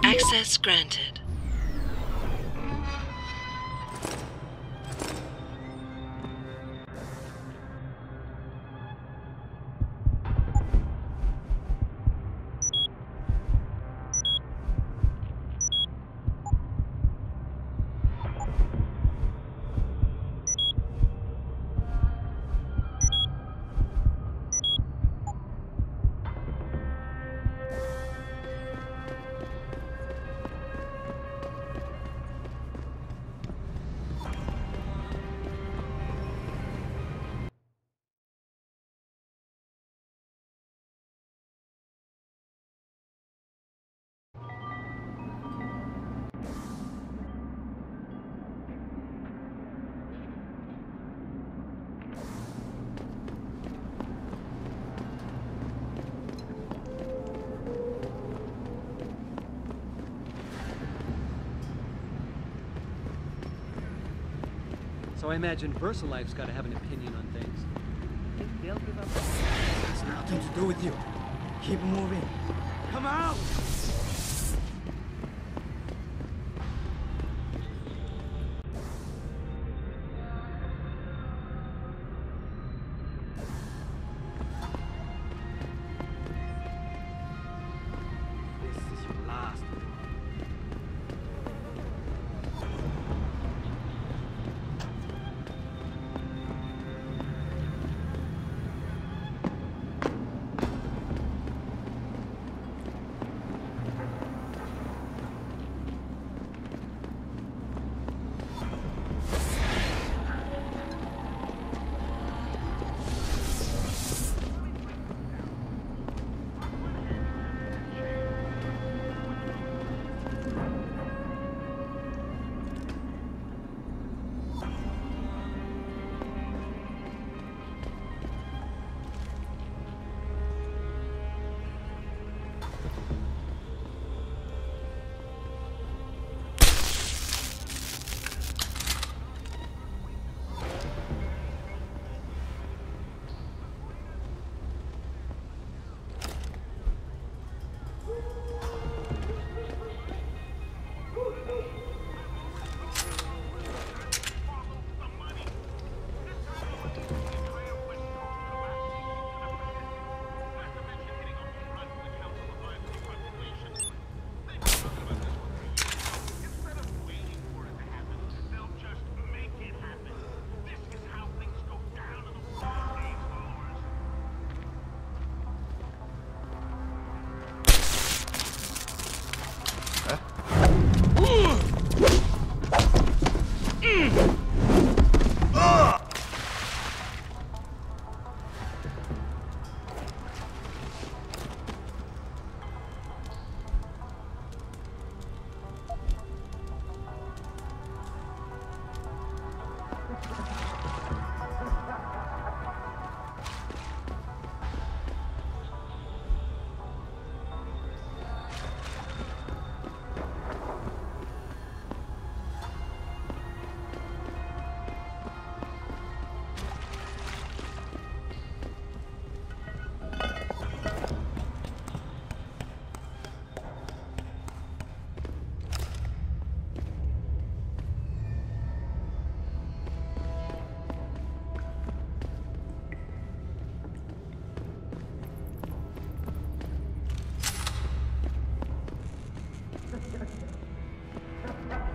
Access granted. So I imagine VersaLife's got to have an opinion on things. Think they'll give up? It's nothing to do with you. Keep moving. Come out! This is your last.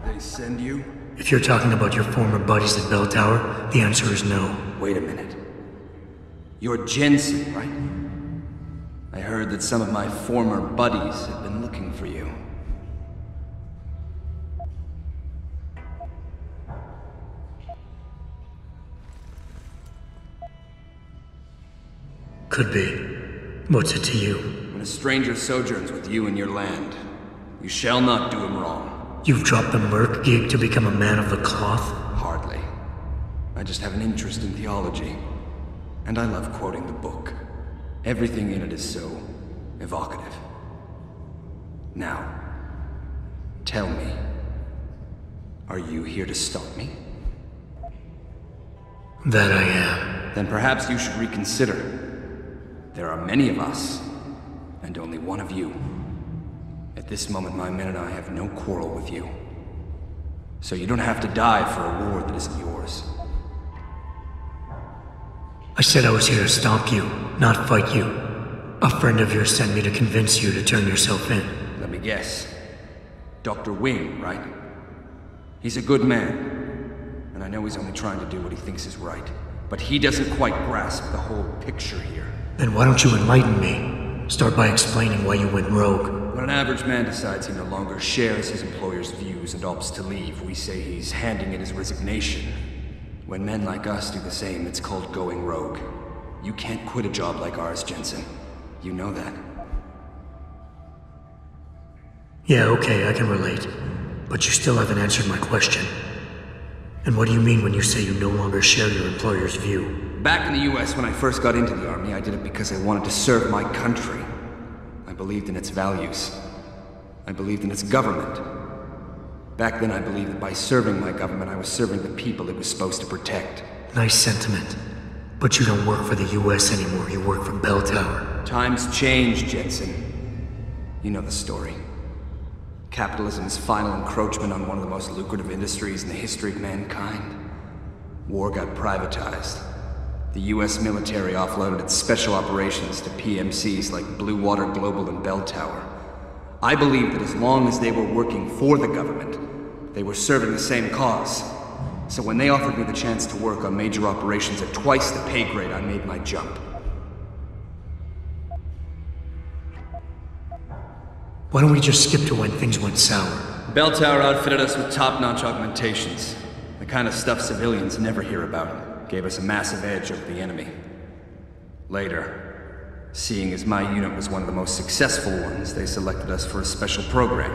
They send you? If you're talking about your former buddies at Bell Tower, the answer is no. Wait a minute. You're Jensen, right? I heard that some of my former buddies have been looking for you. Could be. What's it to you? When a stranger sojourns with you in your land, you shall not do him wrong. You've dropped the merc gig to become a man of the cloth? Hardly. I just have an interest in theology. And I love quoting the book. Everything in it is so evocative. Now, tell me, are you here to stop me? That I am. Then perhaps you should reconsider. There are many of us, and only one of you. At this moment, my men and I have no quarrel with you. So you don't have to die for a war that isn't yours. I said I was here to stop you, not fight you. A friend of yours sent me to convince you to turn yourself in. Let me guess. Dr. Wing, right? He's a good man. And I know he's only trying to do what he thinks is right. But he doesn't quite grasp the whole picture here. Then why don't you enlighten me? Start by explaining why you went rogue. When an average man decides he no longer shares his employer's views and opts to leave, we say he's handing in his resignation. When men like us do the same, it's called going rogue. You can't quit a job like ours, Jensen. You know that. Yeah, okay, I can relate. But you still haven't answered my question. And what do you mean when you say you no longer share your employer's view? Back in the US, when I first got into the Army, I did it because I wanted to serve my country. I believed in its values. I believed in its government. Back then, I believed that by serving my government, I was serving the people it was supposed to protect. Nice sentiment. But you don't work for the US anymore, you work for Bell Tower. Times change, Jensen. You know the story. Capitalism's final encroachment on one of the most lucrative industries in the history of mankind. War got privatized. The US military offloaded its special operations to PMCs like Blue Water Global and Bell Tower. I believed that as long as they were working for the government, they were serving the same cause. So when they offered me the chance to work on major operations at twice the pay grade, I made my jump. Why don't we just skip to when things went sour? Bell Tower outfitted us with top-notch augmentations. The kind of stuff civilians never hear about. Gave us a massive edge over the enemy. Later, seeing as my unit was one of the most successful ones, they selected us for a special program.